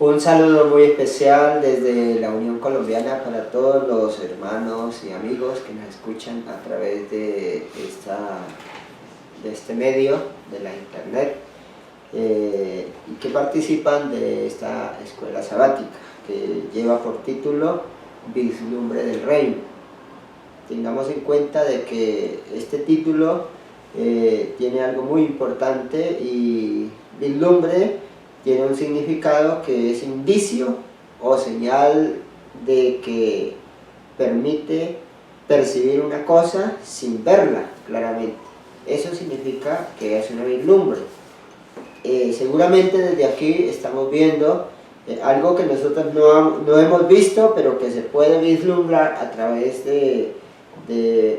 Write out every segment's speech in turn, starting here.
Un saludo muy especial desde la Unión Colombiana para todos los hermanos y amigos que nos escuchan a través de este medio, de la internet, y que participan de esta escuela sabática que lleva por título Vislumbre del Reino. Tengamos en cuenta de que este título tiene algo muy importante, y vislumbre tiene un significado que es indicio o señal de que permite percibir una cosa sin verla claramente. Eso significa que es una vislumbre. Seguramente desde aquí estamos viendo algo que nosotros no hemos visto, pero que se puede vislumbrar a través de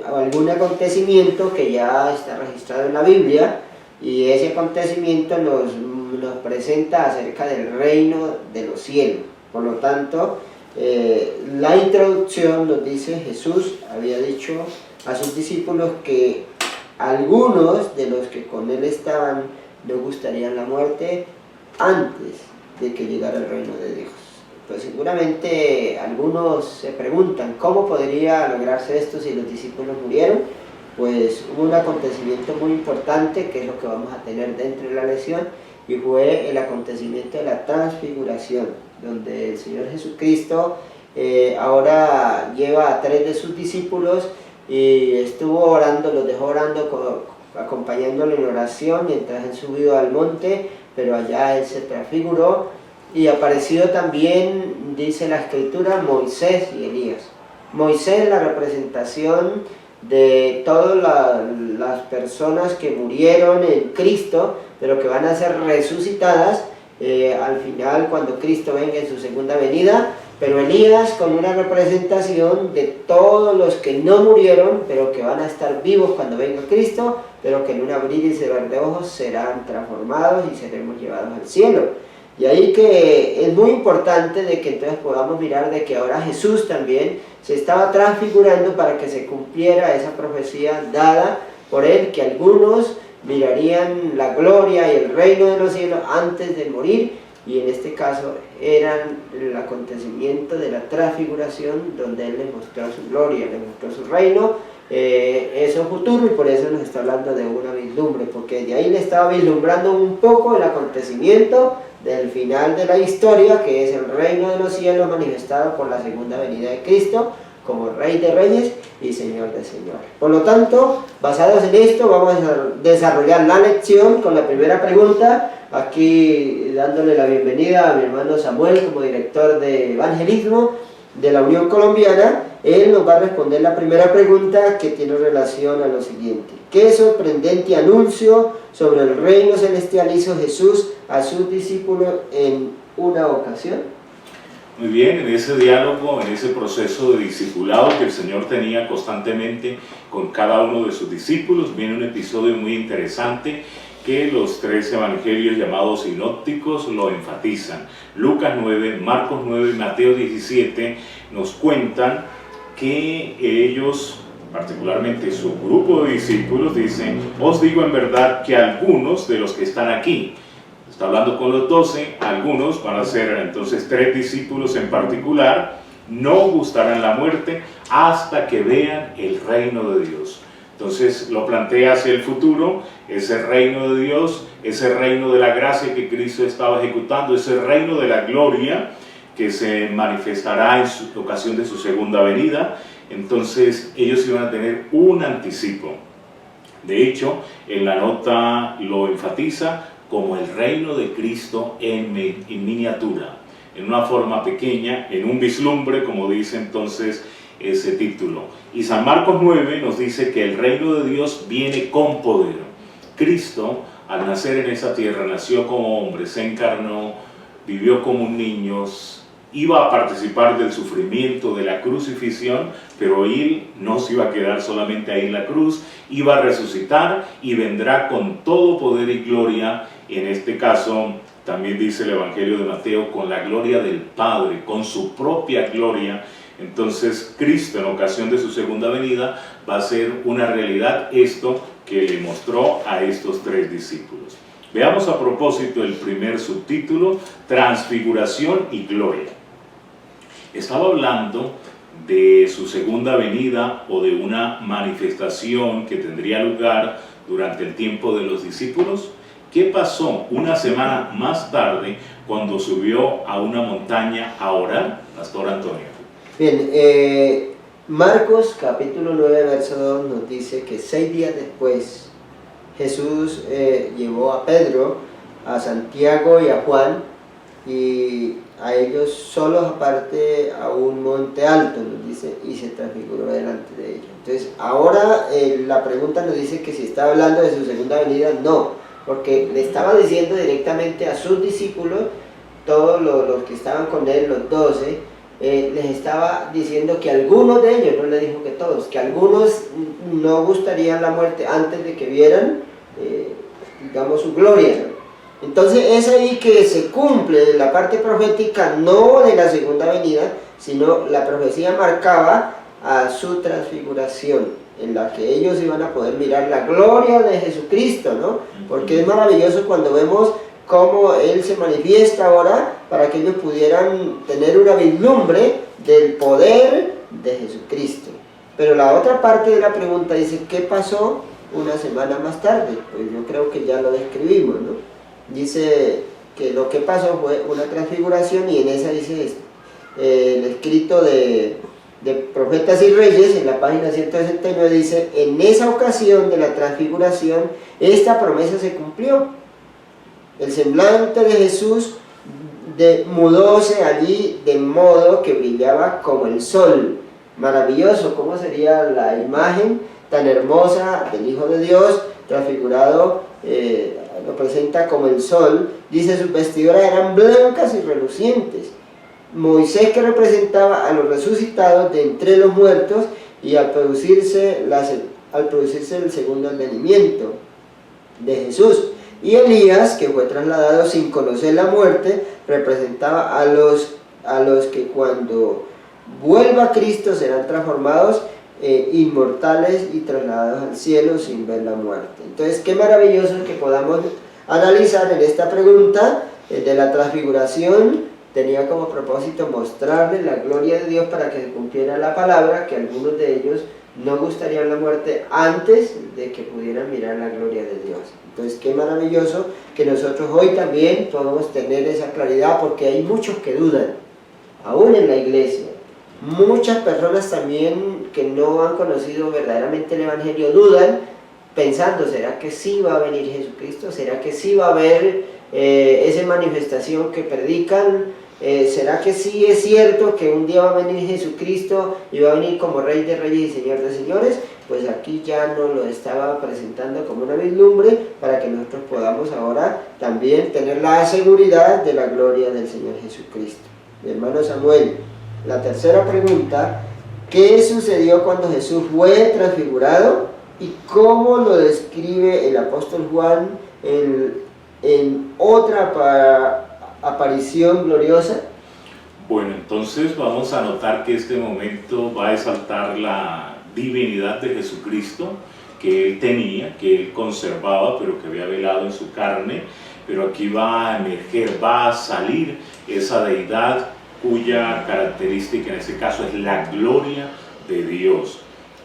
algún acontecimiento que ya está registrado en la Biblia, y ese acontecimiento nos presenta acerca del reino de los cielos. Por lo tanto, la introducción nos dice: Jesús había dicho a sus discípulos que algunos de los que con él estaban no gustarían la muerte antes de que llegara el reino de Dios. Pues seguramente algunos se preguntan cómo podría lograrse esto si los discípulos murieron. Pues hubo un acontecimiento muy importante, que es lo que vamos a tener dentro de la lección, y fue el acontecimiento de la transfiguración, donde el Señor Jesucristo ahora lleva a 3 de sus discípulos y estuvo orando, los dejó orando, acompañándolo en oración mientras él subió al monte, pero allá él se transfiguró, y apareció también, dice la Escritura, Moisés y Elías. Moisés, la representación de todas las personas que murieron en Cristo, pero que van a ser resucitadas al final cuando Cristo venga en su segunda venida. Pero Elías con una representación de todos los que no murieron, pero que van a estar vivos cuando venga Cristo, pero que en un abrir y cerrar de ojos serán transformados y seremos llevados al cielo. Y ahí que es muy importante de que entonces podamos mirar de que ahora Jesús también se estaba transfigurando para que se cumpliera esa profecía dada por él, que algunos mirarían la gloria y el reino de los cielos antes de morir, y en este caso eran el acontecimiento de la transfiguración, donde él les mostró su gloria, les mostró su reino. Eso es futuro, y por eso nos está hablando de una vislumbre, porque de ahí le estaba vislumbrando un poco el acontecimiento del final de la historia, que es el reino de los cielos manifestado por la segunda venida de Cristo como Rey de Reyes y Señor de Señores. Por lo tanto, basados en esto, vamos a desarrollar la lección con la primera pregunta, aquí dándole la bienvenida a mi hermano Samuel como director de evangelismo de la Unión Colombiana. Él nos va a responder la primera pregunta, que tiene relación a lo siguiente: ¿qué sorprendente anuncio sobre el reino celestial hizo Jesús a sus discípulos en una ocasión? Muy bien, en ese diálogo, en ese proceso de discipulado que el Señor tenía constantemente con cada uno de sus discípulos, viene un episodio muy interesante que los 3 evangelios llamados sinópticos lo enfatizan. Lucas 9, Marcos 9 y Mateo 17 nos cuentan que ellos, particularmente su grupo de discípulos, dicen: os digo en verdad que algunos de los que están aquí, está hablando con los 12, algunos van a ser entonces 3 discípulos en particular, no gustarán la muerte hasta que vean el reino de Dios. Entonces lo plantea hacia el futuro, ese reino de Dios, ese reino de la gracia que Cristo estaba ejecutando, ese reino de la gloria que se manifestará en su ocasión de su segunda venida. Entonces ellos iban a tener un anticipo. De hecho, en la nota lo enfatiza como el reino de Cristo en miniatura, en una forma pequeña, en un vislumbre, como dice entonces ese título. Y San Marcos 9 nos dice que el reino de Dios viene con poder. Cristo, al nacer en esa tierra, nació como hombre, se encarnó, vivió como un niño, iba a participar del sufrimiento, de la crucifixión, pero él no se iba a quedar solamente ahí en la cruz, iba a resucitar y vendrá con todo poder y gloria. En este caso, también dice el Evangelio de Mateo, con la gloria del Padre, con su propia gloria. Entonces Cristo, en ocasión de su segunda venida, va a ser una realidad esto que le mostró a estos 3 discípulos. Veamos a propósito el primer subtítulo, Transfiguración y Gloria. Estaba hablando de su segunda venida o de una manifestación que tendría lugar durante el tiempo de los discípulos. ¿Qué pasó una semana más tarde cuando subió a una montaña a orar? Pastor Antonio. Bien, Marcos capítulo 9 verso 2 nos dice que 6 días después Jesús llevó a Pedro, a Santiago y a Juan, y a ellos solos aparte a un monte alto, nos dice, y se transfiguró delante de ellos. Entonces ahora la pregunta nos dice que si está hablando de su segunda venida. No, porque le estaba diciendo directamente a sus discípulos, todos los que estaban con él, los 12, les estaba diciendo que algunos de ellos, no le dijo que todos, que algunos no gustarían la muerte antes de que vieran, digamos, su gloria. Entonces es ahí que se cumple la parte profética, no de la segunda venida, sino la profecía marcaba a su transfiguración, en la que ellos iban a poder mirar la gloria de Jesucristo, ¿no? Porque es maravilloso cuando vemos cómo Él se manifiesta ahora para que ellos pudieran tener una vislumbre del poder de Jesucristo. Pero la otra parte de la pregunta dice, ¿qué pasó una semana más tarde? Pues yo creo que ya lo describimos, ¿no? Dice que lo que pasó fue una transfiguración, y en esa dice el escrito de Profetas y Reyes, en la página 169, dice, en esa ocasión de la transfiguración, esta promesa se cumplió. El semblante de Jesús mudóse allí de modo que brillaba como el sol. Maravilloso, ¿cómo sería la imagen tan hermosa del Hijo de Dios transfigurado? Lo presenta como el sol. Dice, sus vestiduras eran blancas y relucientes. Moisés, que representaba a los resucitados de entre los muertos, y al producirse el segundo advenimiento de Jesús. Y Elías, que fue trasladado sin conocer la muerte, representaba a los que cuando vuelva Cristo serán transformados inmortales y trasladados al cielo sin ver la muerte. Entonces, qué maravilloso que podamos analizar en esta pregunta de la transfiguración. Tenía como propósito mostrarles la gloria de Dios para que se cumpliera la palabra, que algunos de ellos no gustarían la muerte antes de que pudieran mirar la gloria de Dios. Entonces, qué maravilloso que nosotros hoy también podamos tener esa claridad, porque hay muchos que dudan, aún en la iglesia. Muchas personas también que no han conocido verdaderamente el Evangelio dudan, pensando, ¿será que sí va a venir Jesucristo? ¿Será que sí va a haber esa manifestación que predican? ¿Será que sí es cierto que un día va a venir Jesucristo y va a venir como Rey de Reyes y Señor de Señores? Pues aquí ya nos lo estaba presentando como una vislumbre para que nosotros podamos ahora también tener la seguridad de la gloria del Señor Jesucristo. Mi hermano Samuel, la tercera pregunta, ¿qué sucedió cuando Jesús fue transfigurado y cómo lo describe el apóstol Juan en otra aparición gloriosa? Bueno, entonces vamos a notar que este momento va a exaltar la divinidad de Jesucristo que Él tenía, que Él conservaba, pero que había velado en su carne. Pero aquí va a emerger, va a salir esa deidad cuya característica en este caso es la gloria de Dios.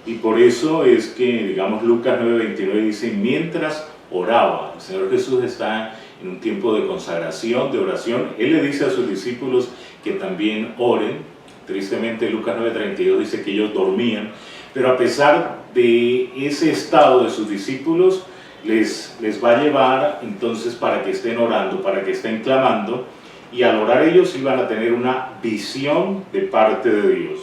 Y por eso es que, digamos, Lucas 9:29 dice, mientras oraba, el Señor Jesús está en un tiempo de consagración, de oración. Él le dice a sus discípulos que también oren. Tristemente Lucas 9:32 dice que ellos dormían, pero a pesar de ese estado de sus discípulos, les va a llevar entonces para que estén orando, para que estén clamando, y al orar ellos iban a tener una visión de parte de Dios.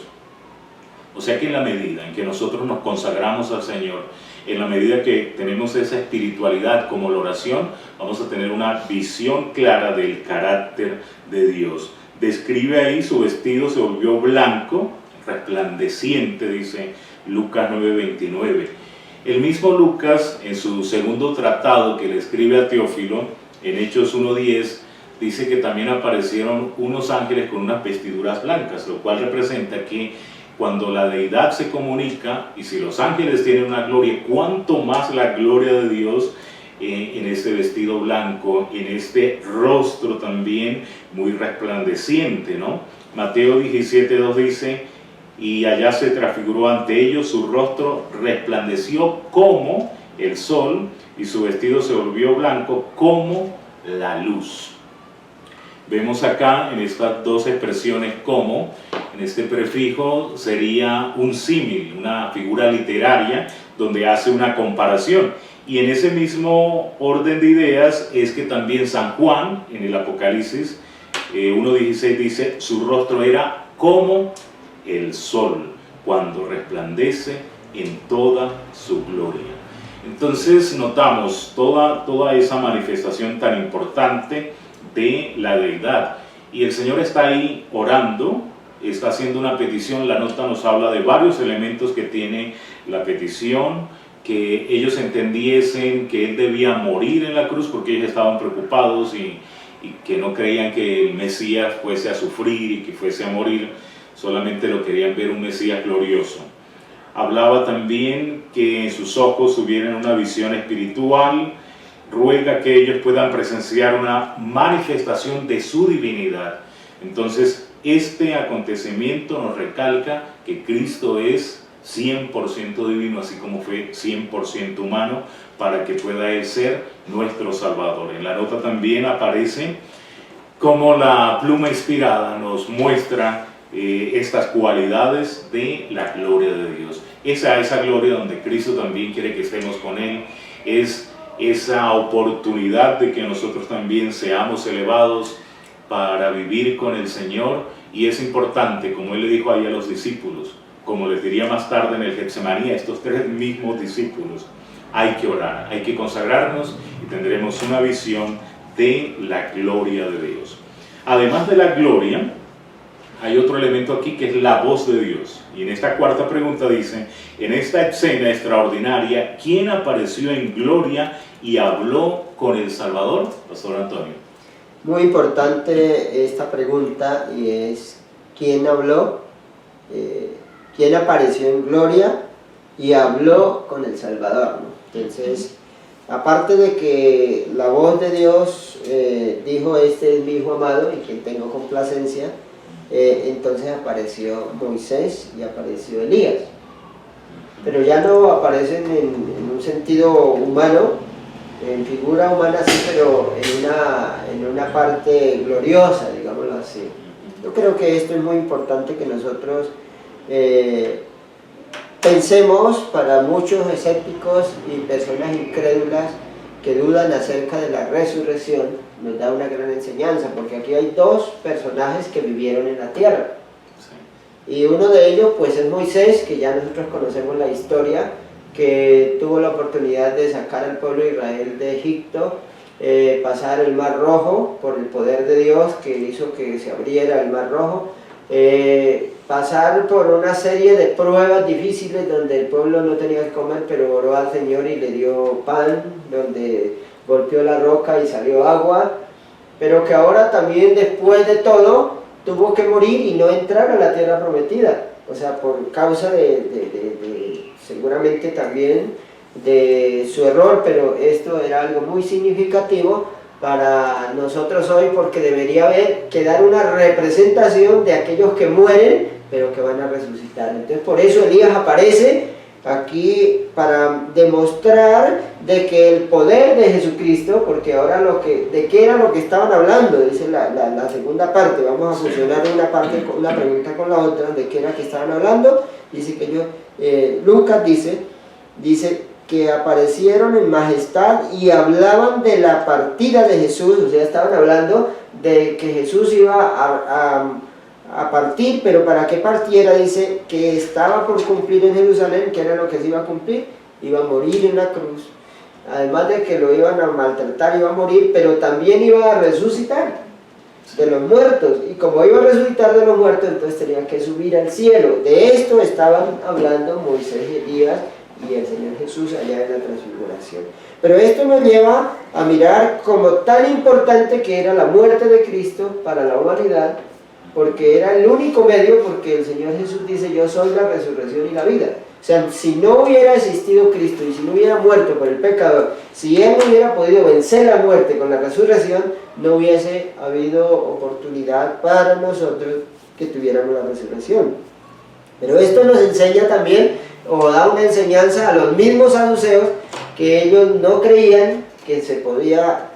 O sea que en la medida en que nosotros nos consagramos al Señor, en la medida que tenemos esa espiritualidad como la oración, vamos a tener una visión clara del carácter de Dios. Describe ahí, su vestido se volvió blanco, resplandeciente, dice Lucas 9:29. El mismo Lucas, en su segundo tratado que le escribe a Teófilo, en Hechos 1:10, dice que también aparecieron unos ángeles con unas vestiduras blancas, lo cual representa que cuando la deidad se comunica, y si los ángeles tienen una gloria, cuánto más la gloria de Dios en este vestido blanco, en este rostro también muy resplandeciente, ¿no? Mateo 17:2 dice: y allá se transfiguró ante ellos, su rostro resplandeció como el sol y su vestido se volvió blanco como la luz. Vemos acá en estas dos expresiones como, en este prefijo sería un símil, una figura literaria donde hace una comparación. Y en ese mismo orden de ideas es que también San Juan, en el Apocalipsis 1:16 dice: su rostro era como el sol, cuando resplandece en toda su gloria. Entonces notamos toda esa manifestación tan importante de la deidad. Y el Señor está ahí orando, está haciendo una petición. La nota nos habla de varios elementos que tiene la petición: que ellos entendiesen que Él debía morir en la cruz, porque ellos estaban preocupados y que no creían que el Mesías fuese a sufrir y que fuese a morir, solamente lo querían ver un Mesías glorioso. Hablaba también que en sus ojos hubieran una visión espiritual. Ruega que ellos puedan presenciar una manifestación de su divinidad. Entonces, este acontecimiento nos recalca que Cristo es 100% divino, así como fue 100% humano, para que pueda Él ser nuestro Salvador. En la nota también aparece como la pluma inspirada nos muestra estas cualidades de la gloria de Dios. Esa gloria donde Cristo también quiere que estemos con Él, es esa oportunidad de que nosotros también seamos elevados para vivir con el Señor. Y es importante, como Él le dijo ahí a los discípulos, como les diría más tarde en el Getsemaní a estos tres mismos discípulos: hay que orar, hay que consagrarnos y tendremos una visión de la gloria de Dios. Además de la gloria, hay otro elemento aquí que es la voz de Dios. Y en esta cuarta pregunta dice: en esta escena extraordinaria, ¿quién apareció en gloria y habló con el Salvador? Pastor Antonio. Muy importante esta pregunta, y es: ¿quién habló? ¿Quién apareció en gloria y habló con el Salvador, ¿no? Entonces, aparte de que la voz de Dios dijo: este es mi Hijo amado y quien tengo complacencia, entonces apareció Moisés y apareció Elías. Pero ya no aparecen en un sentido humano, en figura humana sí, pero en una parte gloriosa, digámoslo así. Yo creo que esto es muy importante que nosotros pensemos. Para muchos escépticos y personas incrédulas que dudan acerca de la resurrección, nos da una gran enseñanza, porque aquí hay dos personajes que vivieron en la tierra. Y uno de ellos pues es Moisés, que ya nosotros conocemos la historia, que tuvo la oportunidad de sacar al pueblo de Israel de Egipto, pasar el Mar Rojo por el poder de Dios que hizo que se abriera el Mar Rojo, pasar por una serie de pruebas difíciles donde el pueblo no tenía que comer, pero oró al Señor y le dio pan, donde golpeó la roca y salió agua, pero que ahora también, después de todo, tuvo que morir y no entrar a la tierra prometida, o sea, por causa seguramente también de su error, pero esto era algo muy significativo para nosotros hoy, porque debería quedar una representación de aquellos que mueren, pero que van a resucitar. Entonces, por eso Elías aparece aquí, para demostrar de que el poder de Jesucristo, porque ahora ¿de qué era lo que estaban hablando? Dice la segunda parte. Vamos a fusionar una pregunta con la otra. ¿De qué era que estaban hablando? Dice que Lucas dice que aparecieron en majestad y hablaban de la partida de Jesús. O sea, estaban hablando de que Jesús iba a partir, pero para que partiera, dice que estaba por cumplir en Jerusalén. ¿Qué era lo que se iba a cumplir? Iba a morir en la cruz. Además de que lo iban a maltratar, iba a morir, pero también iba a resucitar de los muertos. Y como iba a resucitar de los muertos, entonces tenía que subir al cielo. De esto estaban hablando Moisés y Elías y el Señor Jesús allá en la transfiguración. Pero esto nos lleva a mirar como tan importante que era la muerte de Cristo para la humanidad, porque era el único medio, porque el Señor Jesús dice: yo soy la resurrección y la vida. O sea, si no hubiera existido Cristo y si no hubiera muerto por el pecador, si Él no hubiera podido vencer la muerte con la resurrección, no hubiese habido oportunidad para nosotros que tuviéramos la resurrección. Pero esto nos enseña también, o da una enseñanza a los mismos saduceos, que ellos no creían que se podía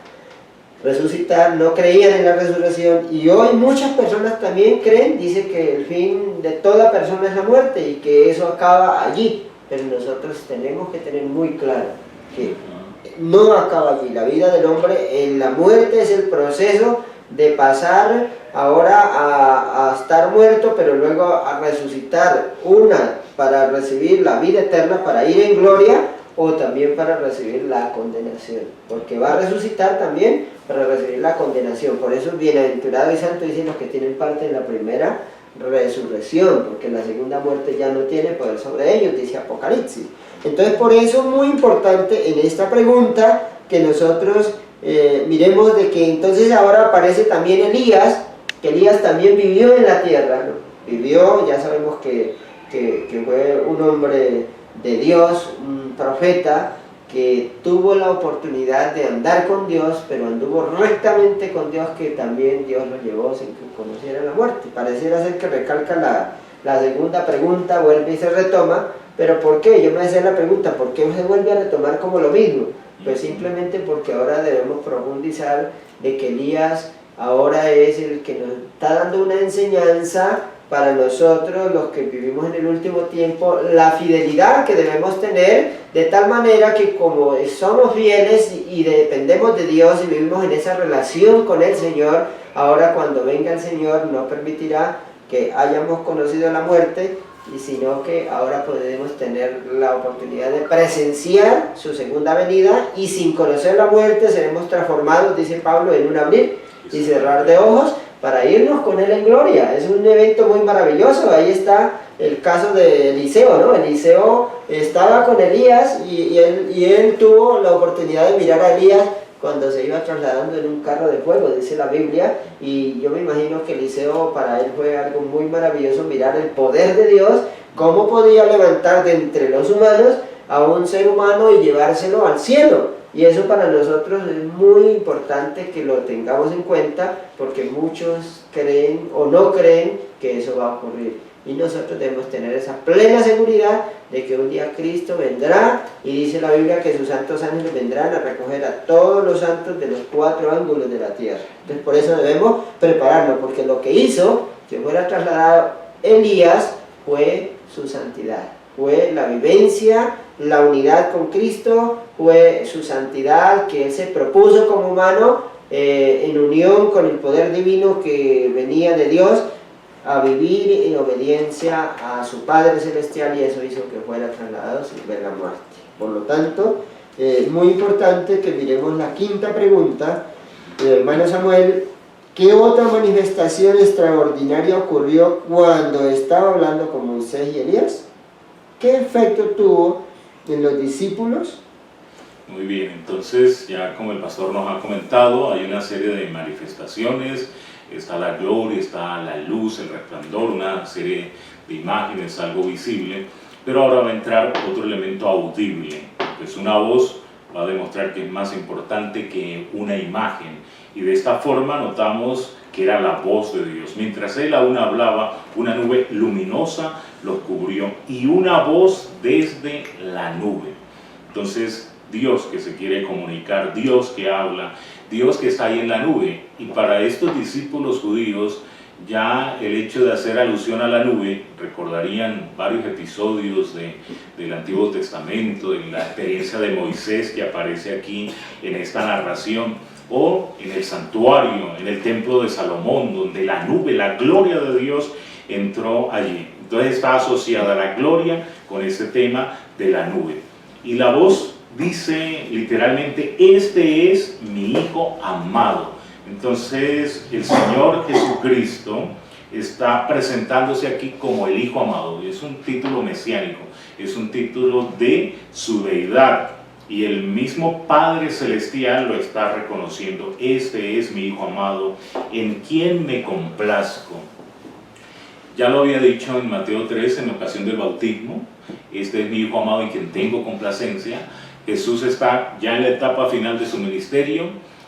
resucitar, no creían en la resurrección, y hoy muchas personas también creen, dice que el fin de toda persona es la muerte y que eso acaba allí, pero nosotros tenemos que tener muy claro que no acaba allí. La vida del hombre en la muerte es el proceso de pasar ahora a estar muerto, pero luego a resucitar, una para recibir la vida eterna, para ir en gloria, o también para recibir la condenación, porque va a resucitar también para recibir la condenación. Por eso bienaventurado y santo dicen los que tienen parte en la primera resurrección, porque la segunda muerte ya no tiene poder sobre ellos, dice Apocalipsis. Entonces por eso es muy importante en esta pregunta que nosotros miremos de que entonces ahora aparece también Elías, que Elías también vivió en la tierra, ¿no? Vivió, ya sabemos que fue un hombre de Dios, un profeta que tuvo la oportunidad de andar con Dios, pero anduvo rectamente con Dios, que también Dios lo llevó sin que conociera la muerte. Pareciera ser que recalca la segunda pregunta, vuelve y se retoma, pero ¿por qué? Yo me hacía la pregunta, ¿por qué se vuelve a retomar como lo mismo? Pues simplemente porque ahora debemos profundizar de que Elías ahora es el que nos está dando una enseñanza para nosotros, los que vivimos en el último tiempo, la fidelidad que debemos tener, de tal manera que como somos fieles y dependemos de Dios y vivimos en esa relación con el Señor, ahora cuando venga el Señor no permitirá que hayamos conocido la muerte, y sino que ahora podemos tener la oportunidad de presenciar su segunda venida, y sin conocer la muerte seremos transformados, dice Pablo, en un abrir y cerrar de ojos, para irnos con Él en gloria. Es un evento muy maravilloso. Ahí está el caso de Eliseo, ¿no? Eliseo estaba con Elías y él tuvo la oportunidad de mirar a Elías cuando se iba trasladando en un carro de fuego, dice la Biblia, y yo me imagino que Eliseo, para él fue algo muy maravilloso mirar el poder de Dios, cómo podía levantar de entre los humanos a un ser humano y llevárselo al cielo. Y eso para nosotros es muy importante que lo tengamos en cuenta, porque muchos creen o no creen que eso va a ocurrir. Y nosotros debemos tener esa plena seguridad de que un día Cristo vendrá, y dice la Biblia que sus santos ángeles vendrán a recoger a todos los santos de los 4 ángulos de la tierra. Entonces por eso debemos prepararnos, porque lo que hizo que fuera trasladado Elías fue su santidad, fue la vivencia, la unidad con Cristo, fue su santidad que Él se propuso como humano en unión con el poder divino que venía de Dios, a vivir en obediencia a su Padre Celestial, y eso hizo que fuera trasladado sin ver la muerte. Por lo tanto, es muy importante que miremos la quinta pregunta, hermano Samuel. ¿Qué otra manifestación extraordinaria ocurrió cuando estaba hablando con Moisés y Elías? ¿Qué efecto tuvo en los discípulos? Muy bien, entonces ya como el pastor nos ha comentado, hay una serie de manifestaciones. Está la gloria, está la luz, el resplandor, una serie de imágenes, algo visible, pero ahora va a entrar otro elemento audible, pues una voz va a demostrar que es más importante que una imagen, y de esta forma notamos que era la voz de Dios. Mientras él aún hablaba, una nube luminosa los cubrió y una voz desde la nube. Entonces Dios que se quiere comunicar, Dios que habla, Dios que está ahí en la nube. Y para estos discípulos judíos, ya el hecho de hacer alusión a la nube, recordarían varios episodios del Antiguo Testamento, de la experiencia de Moisés que aparece aquí en esta narración, o en el santuario, en el templo de Salomón, donde la nube, la gloria de Dios entró allí. Entonces está asociada la gloria con ese tema de la nube. Y la voz dice literalmente: este es mi Hijo amado. Entonces el Señor Jesucristo está presentándose aquí como el Hijo amado. Es un título mesiánico, es un título de su deidad, y el mismo Padre Celestial lo está reconociendo: este es mi Hijo amado, en quien me complazco. Ya lo había dicho en Mateo 3 en la ocasión del bautismo. Este es mi Hijo amado en quien tengo complacencia. Jesús está ya en la etapa final de su ministerio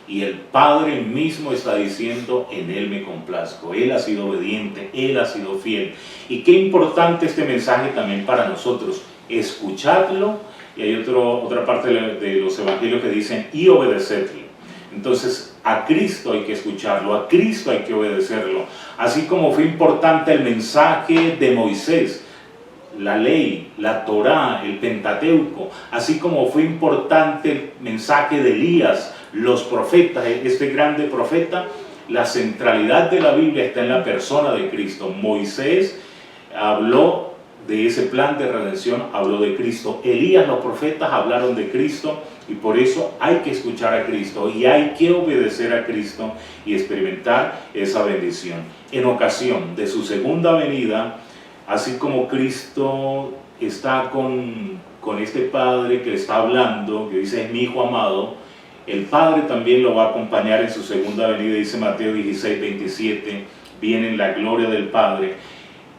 y el Padre mismo está diciendo: en Él me complazco. Él ha sido obediente, Él ha sido fiel. Y qué importante este mensaje también para nosotros, escucharlo. Y hay otra parte de los evangelios que dicen: y obedecerle. Entonces, a Cristo hay que escucharlo, a Cristo hay que obedecerlo. Así como fue importante el mensaje de Moisés, la ley, la Torá, el Pentateuco, así como fue importante el mensaje de Elías, los profetas, este grande profeta, la centralidad de la Biblia está en la persona de Cristo. Moisés habló de ese plan de redención, habló de Cristo. Elías, los profetas hablaron de Cristo, y por eso hay que escuchar a Cristo y hay que obedecer a Cristo y experimentar esa bendición. En ocasión de su segunda venida, así como Cristo está con este Padre que le está hablando, que dice: es mi Hijo amado, el Padre también lo va a acompañar en su segunda venida. Dice Mateo 16, 27, viene en la gloria del Padre.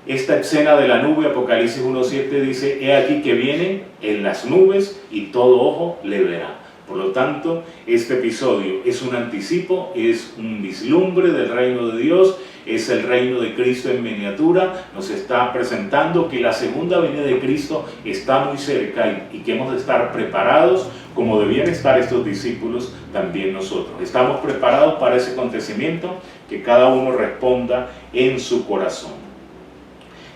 Esta escena de la nube, Apocalipsis 1:7, dice: he aquí que viene en las nubes y todo ojo le verá. Por lo tanto, este episodio es un anticipo, es un vislumbre del reino de Dios, es el reino de Cristo en miniatura. Nos está presentando que la segunda venida de Cristo está muy cerca y que hemos de estar preparados, como debían estar estos discípulos, también nosotros. Estamos preparados para ese acontecimiento, que cada uno responda en su corazón.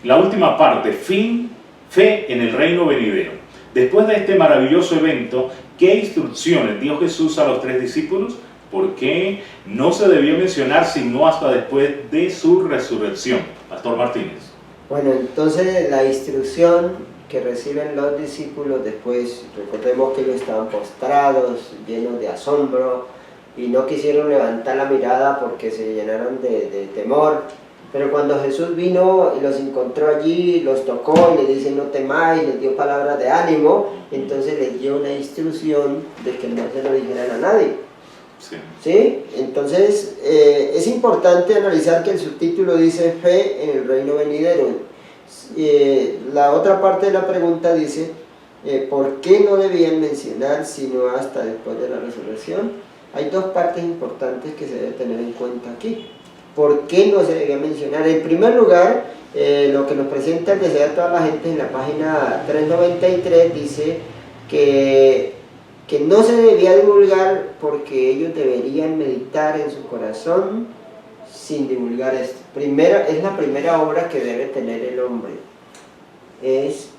La última parte, fe en el reino venidero. Después de este maravilloso evento, ¿qué instrucciones dio Jesús a los 3 discípulos? ¿Por qué no se debió mencionar sino hasta después de su resurrección? Pastor Martínez. Bueno, entonces la instrucción que reciben los discípulos después, recordemos que ellos estaban postrados, llenos de asombro, y no quisieron levantar la mirada porque se llenaron de temor. Pero cuando Jesús vino y los encontró allí, los tocó y les dice: no temáis, les dio palabras de ánimo, entonces les dio una instrucción de que no se lo dijeran a nadie. Sí. ¿Sí? Entonces es importante analizar que el subtítulo dice: fe en el reino venidero. La otra parte de la pregunta dice: ¿por qué no debían mencionar sino hasta después de la resurrección? Hay dos partes importantes que se debe tener en cuenta aquí. ¿Por qué no se debía mencionar? En primer lugar, lo que nos presenta el deseo de toda la gente en la página 393 dice que no se debía divulgar porque ellos deberían meditar en su corazón sin divulgar esto. Es la primera obra que debe tener el hombre. Es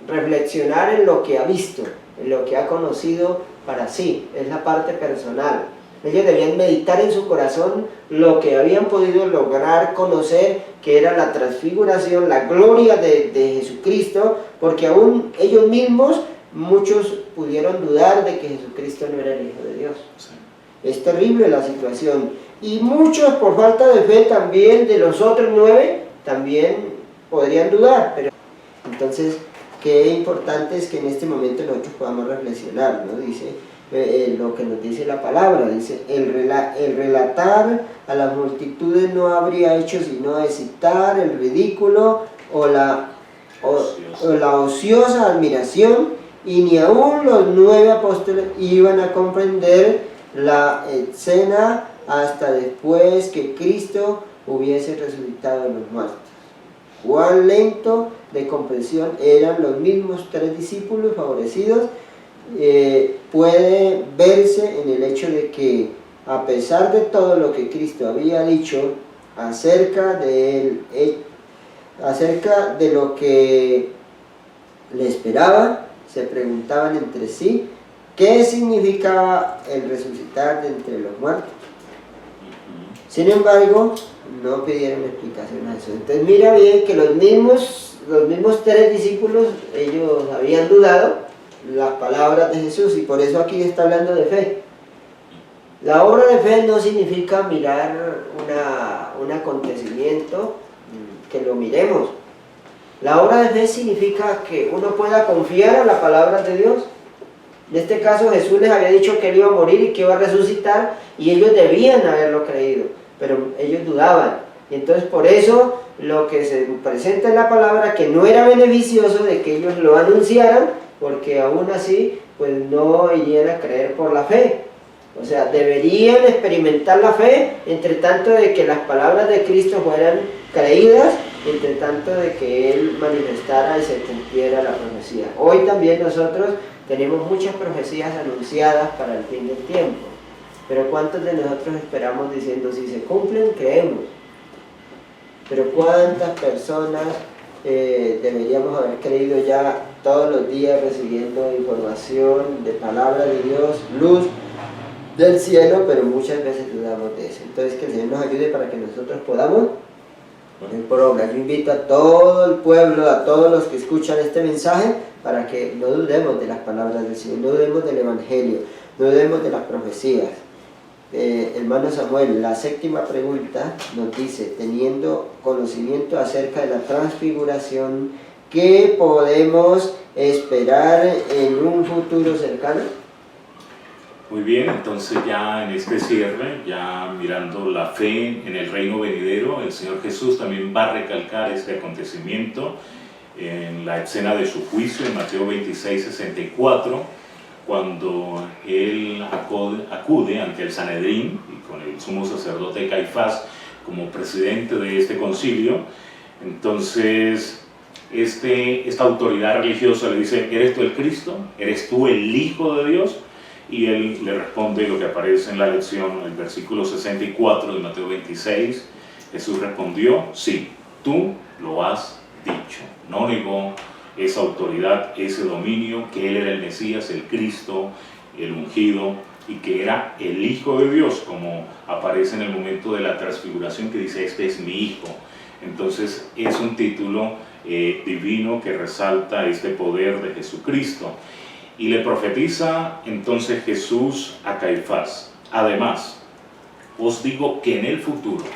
reflexionar en lo que ha visto, en lo que ha conocido para sí. Es la parte personal. Ellos debían meditar en su corazón lo que habían podido lograr conocer, que era la transfiguración, la gloria de Jesucristo, porque aún ellos mismos, muchos pudieron dudar de que Jesucristo no era el Hijo de Dios. Sí. Es terrible la situación. Y muchos, por falta de fe también, de los otros 9, también podrían dudar. Pero entonces, qué importante es que en este momento nosotros podamos reflexionar, ¿no? Dice lo que nos dice la palabra, dice: el relatar a las multitudes no habría hecho sino excitar el ridículo o la ociosa admiración, y ni aún los 9 apóstoles iban a comprender la escena hasta después que Cristo hubiese resucitado de los muertos. Cuán lento de comprensión eran los mismos 3 discípulos favorecidos. Puede verse en el hecho de que, a pesar de todo lo que Cristo había dicho acerca de lo que le esperaba, se preguntaban entre sí qué significaba el resucitar de entre los muertos. Sin embargo, no pidieron explicación a eso. Entonces mira bien que los mismos 3 discípulos, ellos habían dudado las palabras de Jesús, y por eso aquí está hablando de fe. La obra de fe no significa mirar un acontecimiento, que lo miremos. La obra de fe significa que uno pueda confiar a la palabra de Dios. En este caso, Jesús les había dicho que él iba a morir y que iba a resucitar, y ellos debían haberlo creído, pero ellos dudaban. Y entonces por eso lo que se presenta en la palabra, que no era beneficioso de que ellos lo anunciaran, porque aún así pues no irían a creer por la fe. O sea, deberían experimentar la fe, entre tanto de que las palabras de Cristo fueran creídas, entre tanto de que Él manifestara y se cumpliera la profecía. Hoy también nosotros tenemos muchas profecías anunciadas para el fin del tiempo, pero ¿cuántos de nosotros esperamos diciendo, si se cumplen, creemos? Pero ¿cuántas personas deberíamos haber creído ya todos los días recibiendo información de palabra de Dios, luz del cielo, pero muchas veces dudamos de eso? Entonces que el Señor nos ayude para que nosotros podamos poner por obra. Yo invito a todo el pueblo, a todos los que escuchan este mensaje, para que no dudemos de las palabras del Señor, no dudemos del Evangelio, no dudemos de las profecías. Hermano Samuel, la séptima pregunta nos dice, teniendo conocimiento acerca de la transfiguración, ¿qué podemos esperar en un futuro cercano? Muy bien, entonces ya en este cierre, ya mirando la fe en el reino venidero, el Señor Jesús también va a recalcar este acontecimiento en la escena de su juicio en Mateo 26, 64, cuando Él acude ante el Sanedrín y con el sumo sacerdote Caifás como presidente de este concilio. Entonces esta autoridad religiosa le dice, ¿eres tú el Cristo? ¿Eres tú el Hijo de Dios? Y él le responde lo que aparece en la lección, en el versículo 64 de Mateo 26. Jesús respondió, sí, tú lo has dicho. No negó esa autoridad, ese dominio, que él era el Mesías, el Cristo, el ungido, y que era el Hijo de Dios, como aparece en el momento de la transfiguración, que dice, este es mi Hijo. Entonces es un título divino que resalta este poder de Jesucristo. Y le profetiza entonces Jesús a Caifás, además, os digo que en el futuro,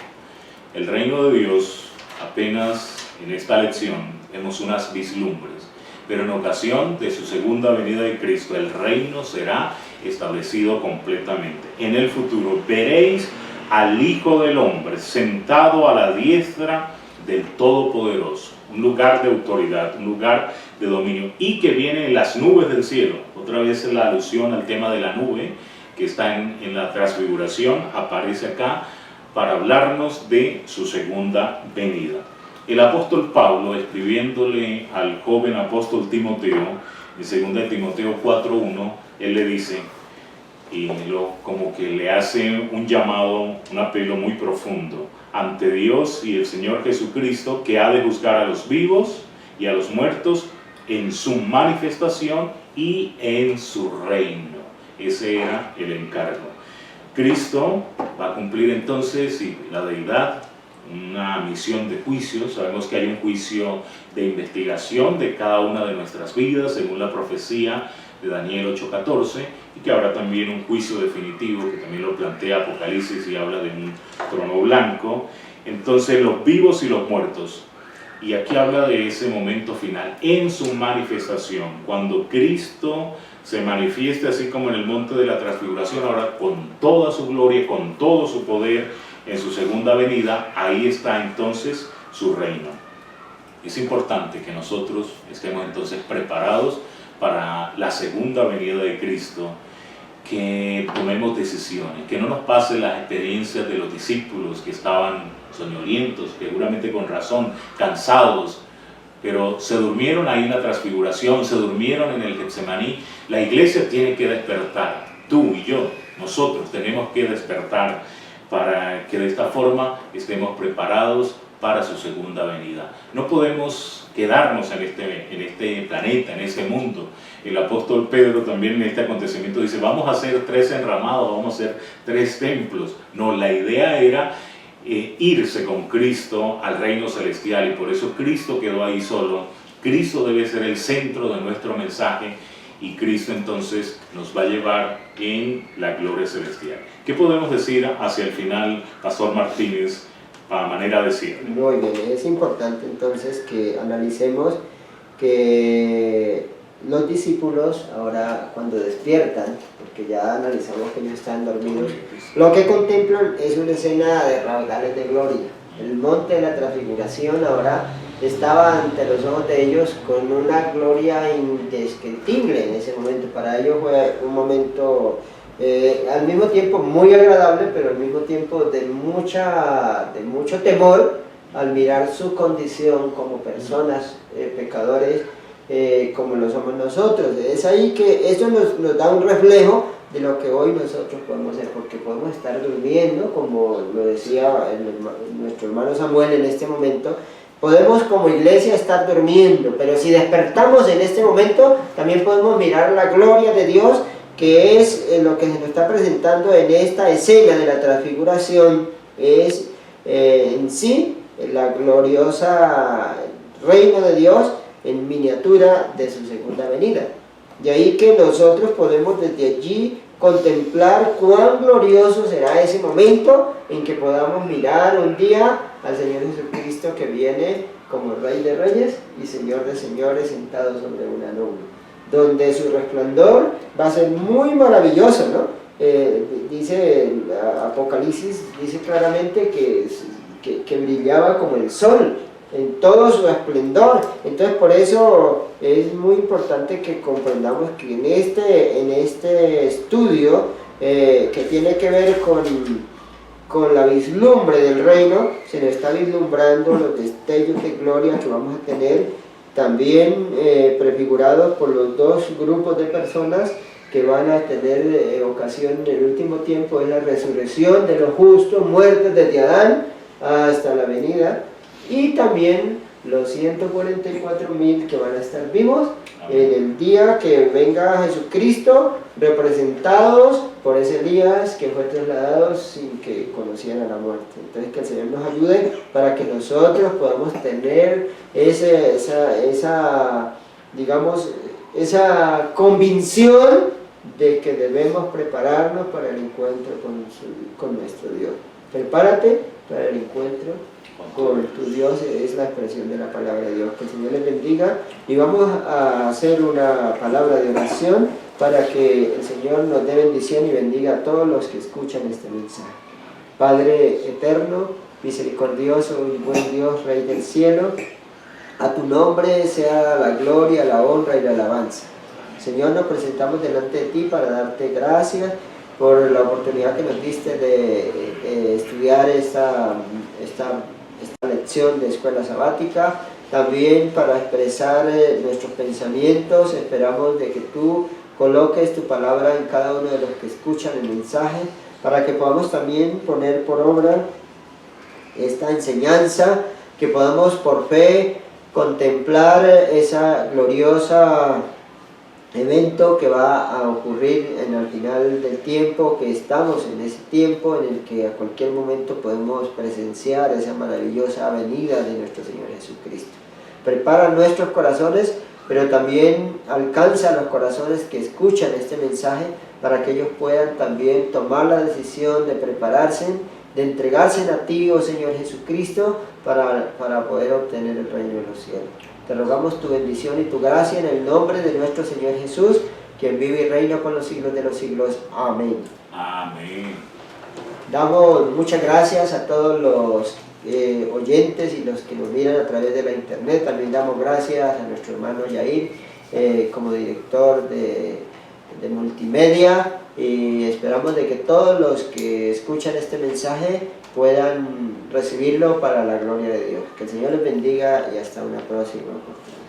el reino de Dios, apenas en esta lección, vemos unas vislumbres, pero en ocasión de su segunda venida de Cristo, el reino será establecido completamente. En el futuro veréis al Hijo del Hombre sentado a la diestra del Todopoderoso, un lugar de autoridad, un lugar de dominio, y que viene en las nubes del cielo. Otra vez la alusión al tema de la nube, que está en la transfiguración, aparece acá para hablarnos de su segunda venida. El apóstol Pablo, escribiéndole al joven apóstol Timoteo, en 2 Timoteo 4:1, él le dice, y como que le hace un llamado, un apelo muy profundo, ante Dios y el Señor Jesucristo, que ha de juzgar a los vivos y a los muertos en su manifestación y en su reino. Ese era el encargo. Cristo va a cumplir entonces, y la deidad, una misión de juicio. Sabemos que hay un juicio de investigación de cada una de nuestras vidas, según la profecía de Daniel 8:14, y que habrá también un juicio definitivo, que también lo plantea Apocalipsis y habla de un trono blanco. Entonces los vivos y los muertos, y aquí habla de ese momento final, en su manifestación, cuando Cristo se manifieste así como en el monte de la transfiguración, ahora con toda su gloria, con todo su poder, en su segunda venida, ahí está entonces su reino. Es importante que nosotros estemos entonces preparados para la segunda venida de Cristo, que tomemos decisiones, que no nos pase las experiencias de los discípulos que estaban soñolientos, seguramente con razón, cansados, pero se durmieron ahí en la transfiguración, se durmieron en el Getsemaní. La iglesia tiene que despertar, tú y yo, nosotros tenemos que despertar para que de esta forma estemos preparados para su segunda venida. No podemos quedarnos en este planeta, en este mundo. El apóstol Pedro también en este acontecimiento dice, vamos a hacer 3 enramados, vamos a hacer 3 templos. No, la idea era irse con Cristo al reino celestial, y por eso Cristo quedó ahí solo. Cristo debe ser el centro de nuestro mensaje, y Cristo entonces nos va a llevar en la gloria celestial. ¿Qué podemos decir hacia el final, Pastor Martínez, para manera de cierre? Muy bien, es importante entonces que analicemos que los discípulos ahora cuando despiertan, porque ya analizamos que ellos están dormidos, lo que contemplan es una escena de raudales de gloria. El monte de la transfiguración ahora estaba ante los ojos de ellos con una gloria indescriptible en ese momento. Para ellos fue un momento al mismo tiempo muy agradable, pero al mismo tiempo de mucho temor al mirar su condición como personas, pecadores, como lo somos nosotros. Es ahí que eso nos da un reflejo de lo que hoy nosotros podemos hacer, porque podemos estar durmiendo, como lo decía nuestro hermano Samuel en este momento. Podemos como iglesia estar durmiendo, pero si despertamos en este momento, también podemos mirar la gloria de Dios, que es lo que se nos está presentando en esta escena de la transfiguración, es en sí la gloriosa reino de Dios en miniatura de su segunda venida. De ahí que nosotros podemos desde allí contemplar cuán glorioso será ese momento en que podamos mirar un día al Señor Jesucristo, que viene como Rey de Reyes y Señor de Señores, sentado sobre una nube, donde su resplandor va a ser muy maravilloso, ¿no? Dice Apocalipsis, dice claramente que brillaba como el sol en todo su esplendor. Entonces por eso es muy importante que comprendamos que en este estudio que tiene que ver con la vislumbre del reino, se nos está vislumbrando los destellos de gloria que vamos a tener, también prefigurados por los dos grupos de personas que van a tener ocasión en el último tiempo. Es la resurrección de los justos, muertos desde Adán hasta la venida, y también los 144.000 que van a estar vivos en el día que venga Jesucristo, representados por ese Elías que fue trasladado sin que conocieran la muerte. Entonces que el Señor nos ayude para que nosotros podamos tener esa convicción de que debemos prepararnos para el encuentro con nuestro Dios. Prepárate para el encuentro con tu Dios, es la expresión de la palabra de Dios. Que el Señor les bendiga, y vamos a hacer una palabra de oración para que el Señor nos dé bendición y bendiga a todos los que escuchan este mensaje. Padre eterno, misericordioso y buen Dios, Rey del cielo, a tu nombre sea la gloria, la honra y la alabanza. Señor, nos presentamos delante de ti para darte gracias por la oportunidad que nos diste de estudiar esta lección de escuela sabática, también para expresar nuestros pensamientos. Esperamos de que tú coloques tu palabra en cada uno de los que escuchan el mensaje, para que podamos también poner por obra esta enseñanza, que podamos por fe contemplar esa gloriosa evento que va a ocurrir en el final del tiempo, que estamos en ese tiempo en el que a cualquier momento podemos presenciar esa maravillosa venida de nuestro Señor Jesucristo. Prepara nuestros corazones, pero también alcanza los corazones que escuchan este mensaje, para que ellos puedan también tomar la decisión de prepararse, de entregarse a ti, oh Señor Jesucristo, para poder obtener el reino de los cielos. Te rogamos tu bendición y tu gracia en el nombre de nuestro Señor Jesús, quien vive y reina por los siglos de los siglos. Amén. Amén. Damos muchas gracias a todos los oyentes y los que nos miran a través de la internet. También damos gracias a nuestro hermano Yair como director de multimedia, y esperamos de que todos los que escuchan este mensaje puedan recibirlo para la gloria de Dios. Que el Señor les bendiga, y hasta una próxima oportunidad.